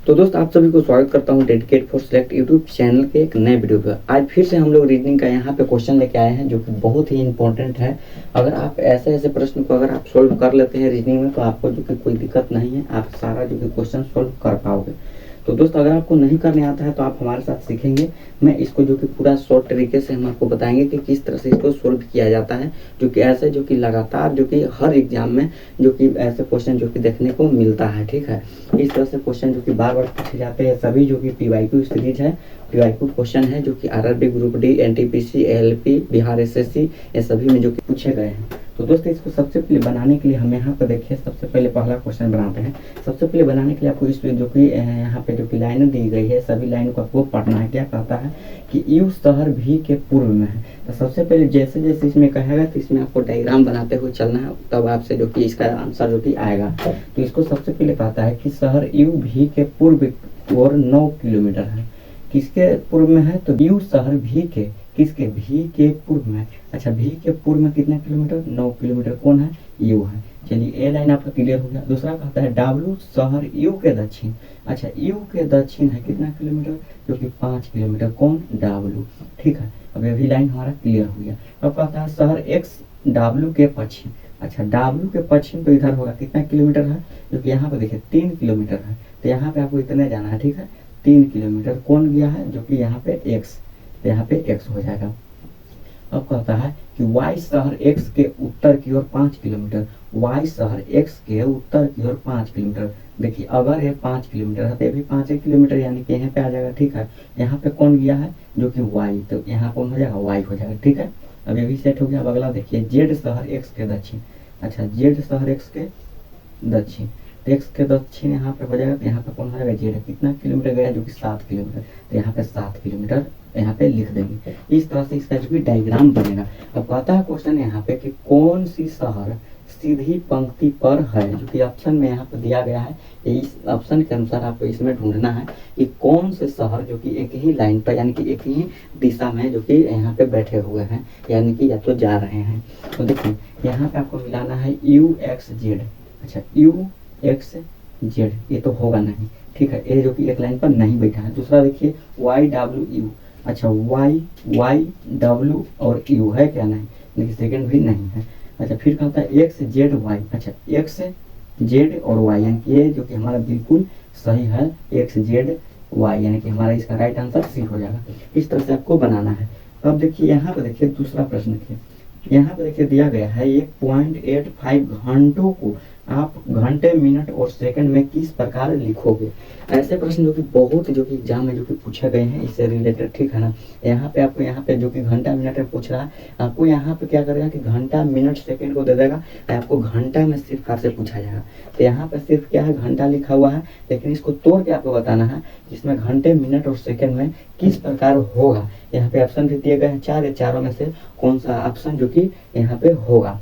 तो दोस्त आप सभी को स्वागत करता हूं dedicate for select YouTube channel के एक नए वीडियो पर। आज फिर से हम लोग रीजनिंग का यहाँ पे क्वेश्चन लेके आए हैं जो कि बहुत ही इंपॉर्टेंट है। अगर आप ऐसे ऐसे प्रश्न को अगर आप सोल्व कर लेते हैं रीजनिंग में तो आपको जो कि कोई दिक्कत नहीं है, आप सारा जो कि क्वेश्चन सोल्व कर पाओगे। तो दोस्त अगर आपको नहीं करने आता है तो आप हमारे साथ सीखेंगे। मैं इसको जो कि पूरा शॉर्ट तरीके से हम आपको बताएंगे कि किस तरह से इसको सोल्व किया जाता है, जो कि ऐसे जो कि लगातार जो कि हर एग्जाम में जो कि ऐसे क्वेश्चन जो कि देखने को मिलता है। ठीक है, इस तरह से क्वेश्चन जो कि बार बार पूछे जाते हैं सभी जो कि PYQ सीरीज है, PYQ क्वेश्चन है जो कि RRB group D, NTPC, ALP, Bihar SSC ये सभी में जो कि पूछे गए हैं। तो दोस्तों इसको सबसे पहले बनाने के लिए हम यहाँ पर देखिए, सबसे पहले पहला क्वेश्चन बनाते हैं। सबसे पहले बनाने के लिए आपको इस जो कि यहाँ पे जो कि लाइनें दी गई है सभी लाइन को आपको पढ़ना है। क्या कहता है कि यू शहर भी के पूर्व में है। तो सबसे पहले जैसे जैसे इसमें कहेगा तो इसमें आपको डायग्राम बनाते हुए चलना है, तब आपसे जो कि इसका आंसर जो कि आएगा। तो इसको सबसे पहले कहता है कि शहर यू भी के पूर्व और 9 किलोमीटर है। किसके पूर्व में है? तो यू शहर भी के, किसके? भी के पूर्व में। अच्छा, भी के पूर्व में कितना किलोमीटर? 9 किलोमीटर। कौन है? यू है। चलिए ए लाइन आपका क्लियर हो गया। दूसरा कहता है डब्ल्यू शहर यू के दक्षिण। अच्छा, यू के दक्षिण है कितना किलोमीटर? जो कि 5 किलोमीटर। कौन? डब्ल्यू। ठीक है, अब ये भी लाइन हमारा क्लियर हो गया। अब कहता है शहर एक्स डब्ल्यू के पश्चिम। अच्छा, डब्ल्यू के पश्चिम तो इधर होगा कितना किलोमीटर है? जो कि यहाँ पे देखिए 3 किलोमीटर है। तो यहाँ पे आपको इतने जाना है। ठीक है, 3 किलोमीटर। कौन गया है? जो कि यहाँ पे एक्स, तो यहाँ पे एक्स हो जाएगा। अब कहता है कि वाई शहर एक्स के उत्तर की ओर 5 किलोमीटर। वाई शहर एक्स के उत्तर की ओर 5 किलोमीटर। देखिए अगर ये 5 किलोमीटर है तो ये भी 5 किलोमीटर यानी कि यहाँ पे आ जाएगा। ठीक है, यहाँ पे कौन गया है? जो कि वाई, तो यहाँ कौन हो जाएगा? वाई हो जाएगा। ठीक है, अब ये भी सेट हो गया। अब अगला देखिए जेड शहर एक्स के दक्षिण। अच्छा, जेड शहर एक्स के दक्षिण, एक्स के दक्षिण यहाँ पे हो जाएगा। तो यहाँ पे कौन हो जाएगा? जेड। कितना किलोमीटर गया? जो कि 7 किलोमीटर। तो यहाँ पे 7 किलोमीटर यहाँ पे लिख देंगे। इस तरह से इसका जो भी डायग्राम बनेगा। अब कहता है क्वेश्चन यहाँ पे कि कौन सी शहर सीधी पंक्ति पर है, जो कि ऑप्शन में यहाँ पे दिया गया है। इस ऑप्शन के अनुसार आपको इसमें ढूंढना है कि कौन से शहर जो कि एक ही लाइन पर यानी कि एक ही दिशा में जो कि यहाँ पे बैठे हुए हैं, यानी कि या तो जा रहे हैं। तो देखिए यहाँ पे आपको मिलाना है UXZ। अच्छा, UXZ ये तो होगा नहीं। ठीक है, ये जो कि एक लाइन पर नहीं बैठा है। दूसरा देखिए YWU। अच्छा, YW और U है क्या? नहीं। देखिए सेकंड भी नहीं है। अच्छा, फिर कहता है XZY। अच्छा, XZ और Y यानी कि ये जो कि हमारा बिल्कुल सही है, XZY यानी कि हमारा इसका राइट आंसर सी हो जाएगा। इस तरह से आपको बनाना है। अब देखिए यहाँ पे देखिए दूसरा प्रश्न देखिए, यहाँ पे देखिए दिया गया है 1.85 घंटों को आप घंटे, मिनट और सेकंड में किस प्रकार लिखोगे। ऐसे प्रश्न जो कि बहुत जो कि एग्जाम में जो कि पूछे गए हैं इससे रिलेटेड। ठीक है ना, यहाँ पे आपको यहाँ पे जो कि घंटा मिनट में पूछ रहा है, आपको यहाँ पे क्या करेगा कि घंटा मिनट सेकंड को दे देगा, आपको घंटा में सिर्फ आपसे पूछा जाएगा। तो यहाँ पे सिर्फ क्या है? घंटा लिखा हुआ है, लेकिन इसको तोड़ के आपको बताना है जिसमें घंटे, मिनट और सेकंड में किस प्रकार होगा। यहाँ पे ऑप्शन भी दिए गए हैं 4 या चारों में से कौन सा ऑप्शन जो कि यहाँ पे होगा।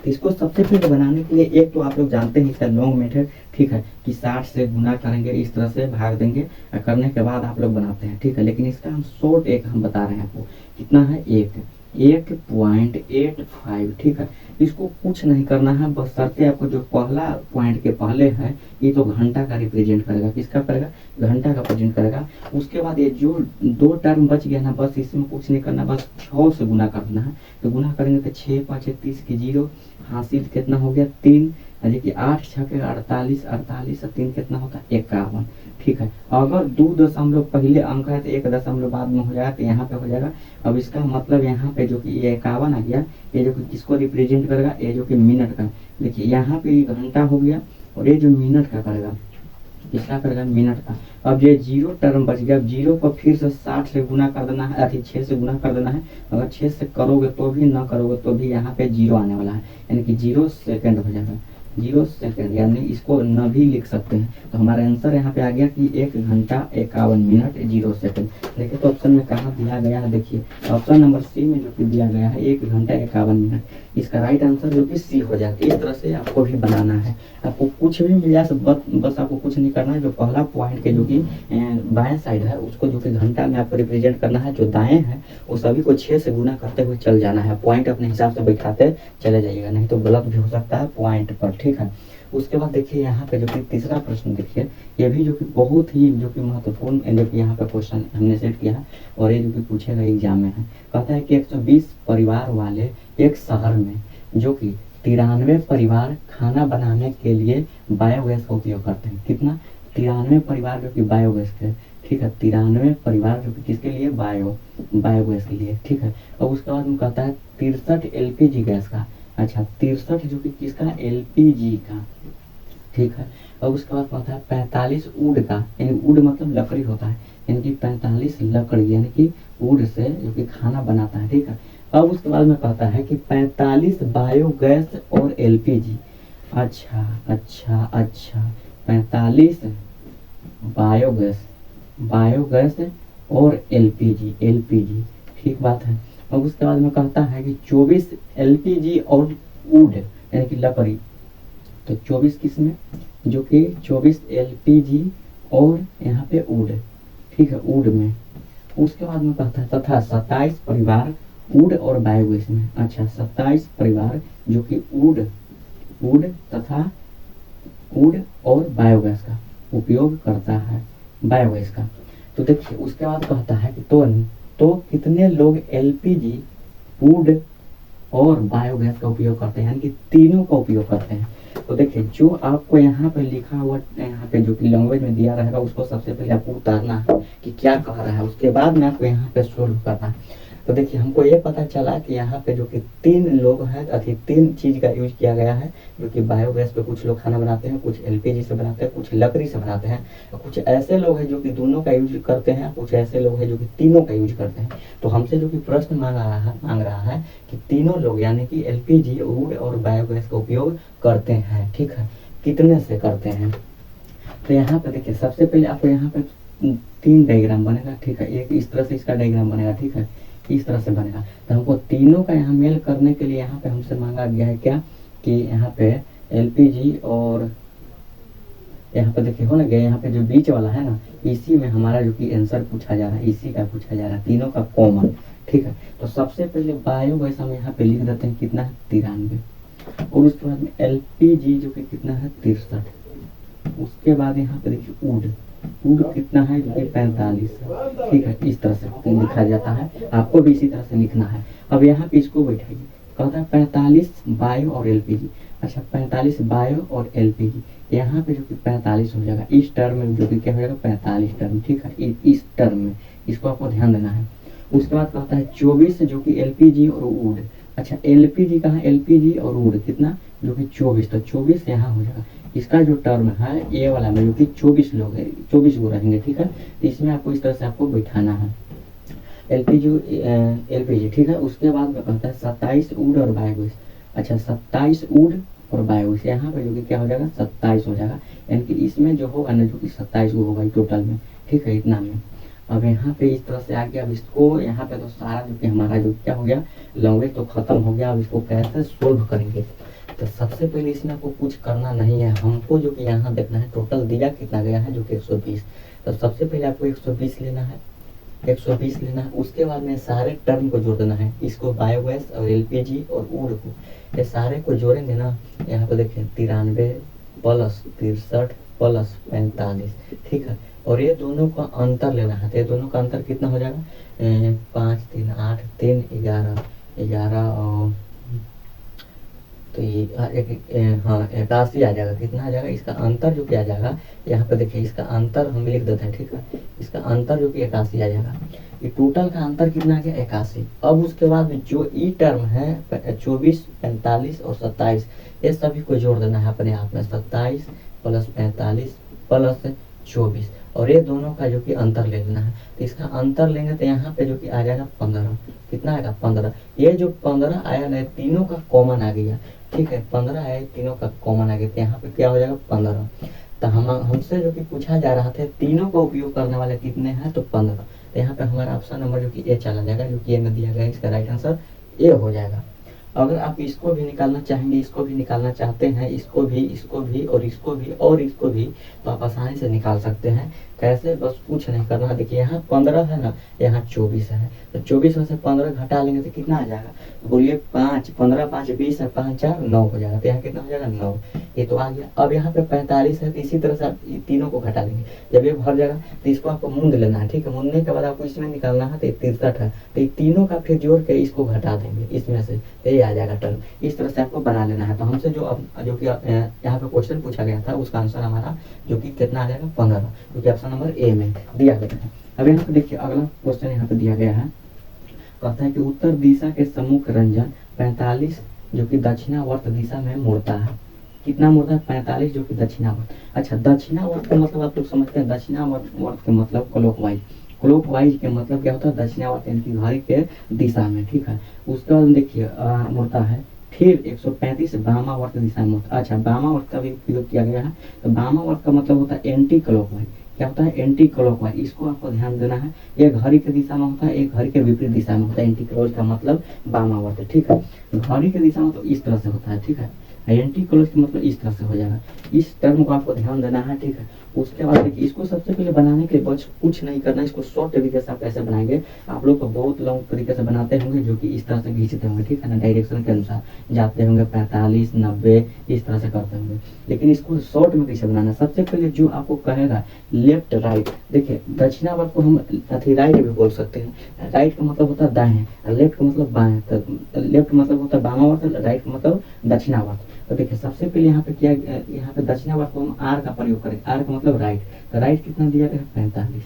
इसको सबसे पहले बनाने के लिए एक तो आप लोग जानते हैं इसका लॉन्ग मेथड। ठीक है, कि 60 से गुना करेंगे, इस तरह से भाग देंगे, करने के बाद आप लोग बनाते हैं। ठीक है, लेकिन इसका हम शॉर्ट एक हम बता रहे हैं आपको। कितना है? 1.85। ठीक है, इसको कुछ नहीं करना है, बस शर्ते आपको जो पहला पॉइंट के पहले है ये तो घंटा का रिप्रेजेंट करेगा। किसका करेगा? घंटा का प्रेजेंट करेगा। उसके बाद ये जो 2 टर्म बच गया ना, बस इसमें कुछ नहीं करना, बस 6 से गुना करना है। तो गुना करेंगे तो 6 5 30 की 0 हासिल कितना हो गया? 3। देखिए 8 6 के 48, 48 और 3 कितना होता है? 51। ठीक है, अगर 2 दशमलव पहले अंक है तो 1 दशमलव बाद में हो जाएगा, तो यहाँ पे हो जाएगा। अब इसका मतलब यहाँ पे जो कि ये 51 आ गया, ये जो कि किसको रिप्रेजेंट करेगा? ये जो कि मिनट का। देखिए यहाँ पे ये घंटा हो गया और ये जो मिनट का करेगा, किसका करेगा? मिनट का। अब ये 0 टर्म बच गया। अब 0 को फिर से 60 से गुना कर देना है, 6 से गुना कर देना है। अगर 6 से करोगे तो भी, ना करोगे तो भी यहाँ पे 0 आने वाला है, यानी कि 0 सेकंड हो जाएगा। 0 सेकंड यानी इसको न भी लिख सकते हैं। तो हमारा आंसर यहाँ पे आ गया कि 1 घंटा 51 मिनट 0 सेकंड। देखिए तो ऑप्शन में कहाँ दिया गया है? देखिए ऑप्शन नंबर सी में जो कि दिया गया है 1 घंटा 51 मिनट। इसका राइट आंसर जो कि सी हो जाएगा। इस तरह से आपको भी बनाना है। आपको कुछ भी मिल जाए बस आपको कुछ नहीं करना है। जो पहला पॉइंट के जो कि बाएं साइड है उसको जो कि घंटा में आपको रिप्रेजेंट करना है, जो दाएं है वो सभी को 6 से गुना करते हुए चल जाना है। पॉइंट अपने हिसाब से बैठाते चले जाइएगा, नहीं तो गलत भी हो सकता है पॉइंट पर। ठीक है, उसके बाद देखिए यहाँ पे जो कि तीसरा प्रश्न देखिए, ये भी जो कि बहुत ही जो कि महत्वपूर्ण जो कि यहाँ पे क्वेश्चन हमने सेट किया है और ये जो कि पूछेगा एग्जाम में है। कहता है कि 120 परिवार वाले एक शहर में जो कि 93 परिवार खाना बनाने के लिए बायोगैस का उपयोग करते हैं। कितना? 93 परिवार जो कि बायोगैस के, ठीक है, 93 परिवार जो कि किसके लिए? बायोगैस के लिए, ठीक है। और उसके बाद में कहता है 63 एलपीजी गैस का, अच्छा 63 जो कि किसका? एलपीजी का, ठीक है। और उसके बाद कहता है 45 वुड का, यानी वुड मतलब लकड़ी होता है, यानी कि 45 लकड़ी यानी कि वुड से जो कि खाना बनाता है, ठीक है। अब उसके बाद में कहता है कि 45 बायोगैस और एलपीजी, अच्छा अच्छा अच्छा 45 बायोगैस बायोगैस और एलपीजी, ठीक बात है। और उसके बाद में कहता है कि 24 एलपीजी और वुड यानी कि लकड़ी, तो 24 किसमें? जो कि 24 एलपीजी और यहाँ पे वुड, ठीक है, वुड में। उसके बाद में कहता है तथा 27 परिवार वुड और बायोगैस में, अच्छा 27 परिवार जो कि वुड तथा वुड और बायोगैस का उपयोग करता है, बायोगैस का। तो देखिए उसके बाद कहता है कि तो कितने लोग एलपीजी, वुड और बायोगैस का उपयोग करते हैं, यानी कि तीनों का उपयोग करते हैं। तो देखिए जो आपको यहाँ पे लिखा हुआ यहाँ पे जो कि लैंग्वेज में दिया रहेगा उसको सबसे पहले आपको उतारना है कि क्या कह रहा है, उसके बाद में आपको यहाँ पे सोल्व करना है। तो देखिए हमको ये पता चला कि यहाँ पे जो कि 3 लोग हैं, अथी 3 चीज का यूज किया गया है, जो कि बायोगैस पे कुछ लोग खाना बनाते हैं, कुछ एलपीजी से बनाते हैं, कुछ लकड़ी से बनाते हैं, और कुछ ऐसे लोग हैं जो कि दोनों का यूज करते हैं, कुछ ऐसे लोग हैं जो कि तीनों का यूज करते हैं। तो हमसे जो कि प्रश्न मांग रहा है कि तीनों लोग यानी कि एलपीजी, वुड और बायोगैस का उपयोग करते हैं, ठीक है, कितने से करते हैं। तो यहाँ पे देखिए सबसे पहले आपको यहाँ पे 3 डायग्राम बनेगा, ठीक है, एक इस तरह से इसका डायग्राम बनेगा, ठीक है, इस तरह से बनेगा। तो हमको तीनों का यहाँ मेल करने के लिए यहाँ पे हमसे मांगा गया है क्या कि यहाँ पे एलपीजी और यहाँ पे देखिए हो ना गया, यहाँ पे जो बीच वाला है ना, इसी में हमारा जो कि आंसर पूछा जा रहा है, इसी का पूछा जा रहा है, तीनों का कॉमन, ठीक है। तो सबसे पहले बायोगैस हम यहाँ पे लिख देते हैं, कितना है? 93, और उसके बाद में एलपीजी जो कि कितना है? 63, उसके बाद यहाँ पे देखिए वुड कितना है? जो कि 45, ठीक है, इस तरह से लिखा जाता है, आपको भी इसी तरह से लिखना है। अब यहाँ पे इसको बैठाइए, कहता है 45 बायो और एलपीजी, अच्छा 45 बायो और एलपीजी, यहाँ पे जो कि 45 हो जाएगा, इस टर्म में जो कि क्या हो जाएगा? 45 टर्म, ठीक है, इस टर्म में, इसको आपको ध्यान देना है। उसके बाद कहता है 24 जो कि एलपीजी और वुड, अच्छा एलपीजी कहाँ? एलपीजी और वुड कितना? जो कि 24, तो 24 यहाँ हो जाएगा। इसका जो टर्म है ये वाला में जो कि 24 लोग है, 24 वो रहेंगे, ठीक है। तो इसमें आपको इस तरह से आपको बैठाना है एलपीजी, ठीक है। उसके बाद में कहता है 27 वुड और बायोगैस, अच्छा 27 वुड और बायोगैस, यहाँ पे जो कि क्या हो जाएगा? 27 हो जाएगा, यानी कि इसमें जो होगा ना जो कि 27 वो होगा टोटल में, ठीक है, इतना में। अब यहाँ पे इस तरह से आ गया। अब इसको यहाँ पे तो सारा जो कि हमारा जो क्या हो गया, लैंग्वेज तो खत्म हो गया। अब इसको कैसे सोल्व करेंगे? तो सबसे पहले इसमें आपको कुछ करना नहीं है, हमको जो कि यहाँ देखना है टोटल दिया कितना गया है, जो कि 120। तो सबसे पहले आपको 120 लेना है, 120 लेना है। उसके बाद में सारे टर्म को जोड़ देना है, इसको बायोगैस और एलपीजी और वुड को, ये सारे को जोड़ेंगे ना। यहाँ पे देखें 93 प्लस 63 प्लस 45, ठीक है। और ये दोनों का अंतर लेना है, तो ये दोनों का अंतर कितना हो जाएगा? 5 3 8 3 11 11 और तो ये हाँ 81 आ जाएगा। कितना आ जाएगा? इसका अंतर जो क्या आ जाएगा, यहाँ पे देखिए इसका अंतर हम लिख देते हैं, ठीक है। इसका अंतर जो कि 81 आ जाएगा। ये टोटल का अंतर कितना आ गया? 81। अब उसके बाद जो ई टर्म है 24 45 और 27, ये सभी को जोड़ देना है अपने आप में, 27 प्लस 45 प्लस 24, और ये दोनों का जो कि अंतर ले लेना है। तो इसका अंतर लेंगे तो यहाँ पे जो कि आ जाएगा 15। कितना आएगा? 15। ये जो 15 आया ना, तीनों का कॉमन आ गया, ठीक है, 15 आया, तीनों का कॉमन आ गया, तो यहाँ पे क्या हो जाएगा? 15। तो हमसे जो कि पूछा जा रहा था तीनों का उपयोग करने वाले कितने हैं, तो 15। तो यहाँ पे हमारा ऑप्शन नंबर जो कि ए चला जाएगा, जो कि ए में दिया गया है, इसका राइट आंसर ए हो जाएगा। अगर आप इसको भी निकालना चाहेंगे, इसको भी निकालना चाहते हैं, इसको भी और इसको भी और इसको भी, तो आप आसानी से निकाल सकते हैं। कैसे, बस कुछ नहीं करना है। देखिए यहाँ 15 है ना, यहाँ 24 है, तो 24 में से 15 घटा लेंगे तो कितना आ जाएगा, बोलिए 5, 15 5 20 है, 5 4 9 हो जाएगा, तो यहाँ कितना हो जाएगा 9, ये तो आ गया। अब यहाँ पे 45 है, तो इसी तरह से आप तीनों को घटा लेंगे, जब ये भर जाएगा तो इसको आपको मूंद लेना है, ठीक है। मूंदने के बाद आपको इसमें निकालना है, तो 63 है, तो ये तीनों का फिर जोड़ के इसको घटा देंगे इसमें से, तो ये आ जाएगा टर्म। इस तरह से आपको बना लेना है। तो हमसे जो कि यहाँ पे क्वेश्चन पूछा गया था उसका आंसर हमारा जो कि कितना आ जाएगा 15, जो कि ऑप्शन नंबर ए में दिया गया है। अब यहाँ पे देखिए अगला क्वेश्चन यहाँ पे दिया गया है, कहता है कि उत्तर दिशा के सम्मुख रंजन 45 जो कि दक्षिणावर्त दिशा में मुड़ता है। कितना मुड़ता है, 45 जो कि दक्षिणावर्त। अच्छा, दक्षिणावर्त का मतलब आप लोग समझते हैं, दक्षिणावर्त के मतलब क्लॉकवाइज, क्लॉकवाइज के मतलब क्या होता है, दक्षिणावर्त यानी कि घड़ी के दिशा में, ठीक है। उसके बाद देखिए मुड़ता है, फिर 135 वामावर्त दिशा में मुड़ता है। अच्छा, वामावर्त का भी प्रयोग किया गया है, तो वामावर्त का मतलब होता है एंटी क्लॉकवाइज। क्या होता है, एंटी क्लॉकवाइज, इसको आपको ध्यान देना है। एक घड़ी के दिशा में होता है, एक घड़ी के विपरीत दिशा में होता है। एंटी क्लॉकवाइज का मतलब वामावर्त है, ठीक है। घड़ी के दिशा में तो इस तरह से होता है, ठीक है। एंटी क्लॉकवाइज का मतलब इस तरह से हो जाएगा। इस टर्म को आपको ध्यान देना है, ठीक है। उसके बाद देखिए इसको सबसे पहले बनाने के लिए बस कुछ नहीं करना, इसको शॉर्ट तरीके से आप कैसे बनाएंगे, आप लोग तो बहुत लॉन्ग तरीके से बनाते होंगे, जो कि इस तरह से खींचते होंगे, ठीक है ना, डायरेक्शन के अनुसार जाते होंगे, 45 90 इस तरह से करते होंगे। लेकिन इसको शॉर्ट में कैसे बनाना, सबसे पहले जो आपको कहेगा लेफ्ट राइट, देखिए दक्षिणावर्त को हम अथी राइट भी बोल सकते हैं। राइट का मतलब होता है दाएं, लेफ्ट का मतलब बाएं, तो लेफ्ट मतलब होता है वामावर्त, राइट का मतलब दक्षिणावर्त। तो देखिए सबसे पहले यहाँ पे क्या, यहाँ पे दक्षिणावर्त को हम आर का प्रयोग करें, आर का मतलब राइट, तो राइट कितना दिया गया है 45,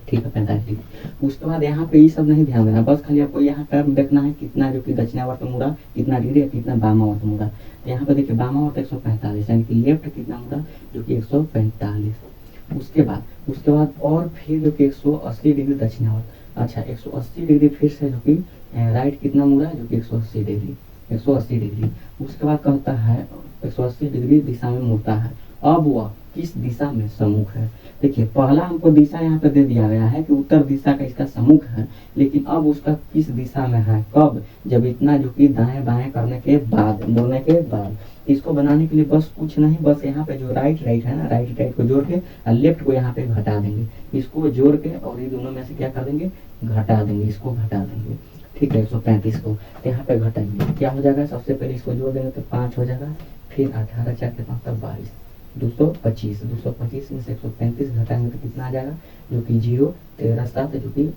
ठीक है 45। उसके बाद यहाँ पे ये सब नहीं ध्यान देना, बस खाली आपको यहाँ टर्म देखना है, कितना जो कि दक्षिणावर्त मुड़ा कितना डिग्री है, कितना वामावर्त मुड़ा। तो यहाँ पे देखिए वामावर्त 145 यानी कि लेफ्ट कितना मुड़ा, जो कि 145। उसके बाद और फिर जो कि 180 डिग्री दक्षिणावर्त। अच्छा, 180 डिग्री फिर से जो कि राइट कितना मुड़ा, जो कि 180 डिग्री, 180 डिग्री। उसके बाद कहता है 180 डिग्री दिशा में मुड़ता है। अब वह किस दिशा में सम्मुख है, देखिए पहला हमको दिशा यहाँ पे दे दिया गया है कि उत्तर दिशा का इसका सम्मुख है, लेकिन अब उसका किस दिशा में है, कब, जब इतना जो कि दाएं बाएं करने के बाद, मुड़ने के बाद। इसको बनाने के लिए बस कुछ नहीं, बस यहाँ पे जो राइट है ना, राइट को जोड़ के और लेफ्ट को यहाँ पे घटा देंगे, इसको जोड़ के और ये दोनों में से क्या कर देंगे, घटा देंगे, इसको घटा देंगे, ठीक है। 135 को यहाँ पे घटाएंगे, क्या हो जाएगा, सबसे पहले इसको जोड़ देंगे तो 5 हो जाएगा, फिर 18 4 के 22 225 में से 135 घटाएंगे तो कितना आ जाएगा, जो कि 0 13 7 जो कि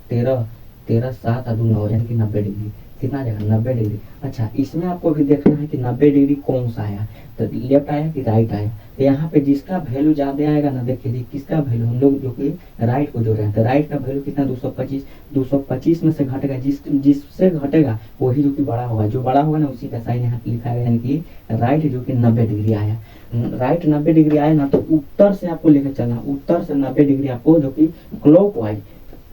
13 7 और 2 9 यानी कि 90 डिग्री, कितना आ जाएगा 90 डिग्री। अच्छा, इसमें आपको भी देखना है कि 90 डिग्री कौन सा आया, तो लेफ्ट आया कि राइट आया। तो यहाँ पे जिसका वैल्यू ज्यादा आएगा ना, देखिए किसका वैल्यू, हम लोग जो कि राइट को जोड़ रहे हैं, तो राइट का वैल्यू कितना 225 में से घटेगा, जिससे घटेगा वही जो कि बड़ा होगा, जो बड़ा होगा ना उसी का साइन यहाँ पे लिखा है, यानी कि राइट जो कि 90 डिग्री आया। राइट 90 डिग्री आया ना, तो उत्तर से आपको लेकर चलना, उत्तर से 90 डिग्री आपको जो कि क्लॉकवाइज,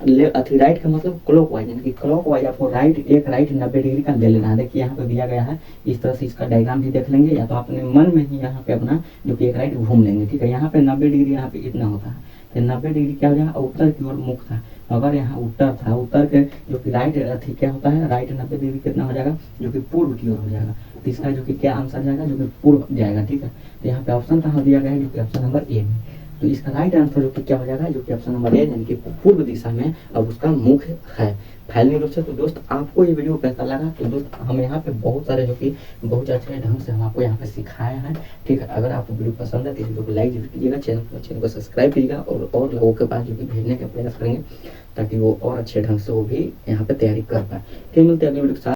राइट का मतलब क्लॉकवाइज, यानी कि क्लॉकवाइज आपको एक राइट 90 डिग्री का ले लेना है। देखिए यहाँ पे दिया गया है, इस तरह से इसका डायग्राम भी देख लेंगे, या तो अपने मन में ही यहाँ पे अपना जो कि एक राइट घूम लेंगे, ठीक है। यहाँ पे 90 डिग्री यहाँ पे इतना होता है, तो 90 डिग्री क्या हो जाएगा, उत्तर की ओर मुख था। अगर यहाँ उत्तर था, उत्तर के जो कि राइट अथी क्या होता है, राइट 90 डिग्री कितना हो जाएगा, जो कि पूर्व की ओर हो जाएगा। तो इसका जो कि क्या आंसर जाएगा, जो कि पूर्व जाएगा, ठीक है। तो यहाँ पे ऑप्शन कहाँ दिया गया है, जो कि ऑप्शन नंबर ए में। तो इसका राइट आंसर जो कि क्या हो जाएगा, जो कि ऑप्शन नंबर ए यानी कि पूर्व दिशा में अब उसका मुख है। फाइनली दोस्तों, तो दोस्त आपको ये वीडियो कैसा लगा, तो दोस्त हम यहाँ पे बहुत सारे जो कि बहुत अच्छे ढंग से हम आपको यहाँ पे सिखाया है, ठीक है। अगर आपको वीडियो पसंद है तो वीडियो को लाइक जरूर कीजिएगा, चैनल को सब्सक्राइब कीजिएगा, और लोगों के पास जो कि भेजने का प्रयास करेंगे, ताकि वो और अच्छे ढंग से वो भी यहाँ पे तैयारी कर पाए। फिर मिलते हैं अगले वीडियो के साथ।